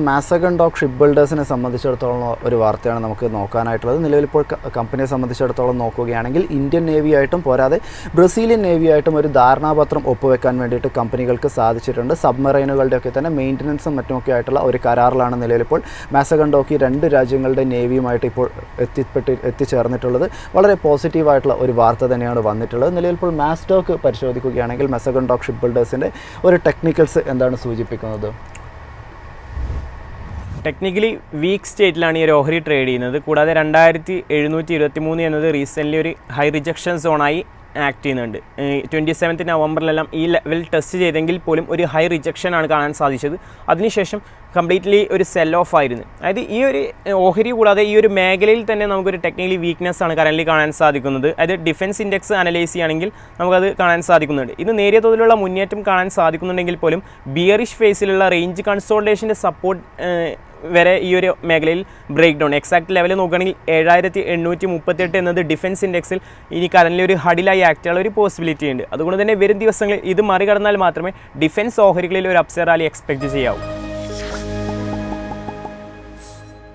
മാസഗൺ dock ship ബിൽഡേഴ്സിനെ സംബന്ധിച്ചിടത്തോളം ഒരു വാർത്തയാണ് നമുക്ക് നോക്കാനായിട്ടുള്ളത്. നിലവിലിപ്പോൾ കമ്പനിയെ സംബന്ധിച്ചിടത്തോളം നോക്കുകയാണെങ്കിൽ ഇന്ത്യൻ നേവിയായിട്ടും പോരാതെ ബ്രസീലിയൻ നേവിയായിട്ടും ഒരു ധാരണാപത്രം ഒപ്പുവെക്കാൻ വേണ്ടിയിട്ട് കമ്പനികൾക്ക് സാധിച്ചിട്ടുണ്ട്. സബ്മറൈനുകളുടെയൊക്കെ തന്നെ മെയിൻ്റനൻസും മറ്റുമൊക്കെ ആയിട്ടുള്ള ഒരു കരാറിലാണ് നിലവിലിപ്പോൾ മാസഗൺ ഡോക്ക് രണ്ട് രാജ്യങ്ങളുടെ നേവിയുമായിട്ട് ഇപ്പോൾ എത്തിച്ചേർന്നിട്ടുള്ളത്. വളരെ പോസിറ്റീവായിട്ടുള്ള ഒരു വാർത്ത തന്നെയാണ് വന്നിട്ടുള്ളത്. നിലവിലിപ്പോൾ മാസ്ഡോക്ക് പരിശോധിക്കുകയാണെങ്കിൽ മാസഗൺ ഡോക്ക് ഷിപ്പ് ബിൽഡേഴ്സിൻ്റെ ഒരു ടെക്നിക്കൽസ് എന്താണ് സൂചിപ്പിക്കുന്നത്? ടെക്നിക്കലി വീക്ക് സ്റ്റേറ്റിലാണ് ഈ ഒരു ഓഹരി ട്രേഡ് ചെയ്യുന്നത്. കൂടാതെ 2723 എന്നത് റീസെൻ്റ്ലി ഒരു ഹൈ റിജക്ഷൻ സോണായി ആക്ട് ചെയ്യുന്നുണ്ട്. 27 നവംബറിലെല്ലാം ഈ ലെവൽ ടെസ്റ്റ് ചെയ്തെങ്കിൽ പോലും ഒരു ഹൈ റിജക്ഷനാണ് കാണാൻ സാധിച്ചത്. അതിനുശേഷം കംപ്ലീറ്റ്ലി ഒരു സെൽ ഓഫ് ആയിരുന്നു. അതായത് ഈ ഒരു ഓഹരി കൂടാതെ ഈ ഒരു മേഖലയിൽ തന്നെ നമുക്കൊരു ടെക്നിക്കലി വീക്ക്നെസ് ആണ് കറൻ്റ് കാണാൻ സാധിക്കുന്നത്. അതായത് ഡിഫൻസ് ഇൻഡെക്സ് അനലൈസ് ചെയ്യുകയാണെങ്കിൽ നമുക്കത് കാണാൻ സാധിക്കുന്നുണ്ട്. ഇത് നേരിയ തോതിലുള്ള മുന്നേറ്റം കാണാൻ സാധിക്കുന്നുണ്ടെങ്കിൽ പോലും ബിയറിഷ് ഫേസിലുള്ള റേഞ്ച് കൺസോൾട്ടേഷൻ്റെ സപ്പോർട്ട് വരെ ഈ ഒരു മേഖലയിൽ ബ്രേക്ക് ഡൗൺ എക്സാക്ട് ലെവൽ നോക്കുകയാണെങ്കിൽ 7838 എന്നത് ഡിഫൻസ് ഇൻഡെക്സിൽ ഇനി കറൻ്റ് ഒരു ഹഡിലായി ആക്ട് ചെയ്യാനുള്ള ഒരു പോസിബിലിറ്റി ഉണ്ട്. അതുകൊണ്ട് തന്നെ വരും ദിവസങ്ങളിൽ ഇത് മറികടന്നാൽ മാത്രമേ ഡിഫൻസ് ഓഹരികളിൽ ഒരു അപ്സൈഡ് റാലി എക്സ്പെക്റ്റ് ചെയ്യാവൂ.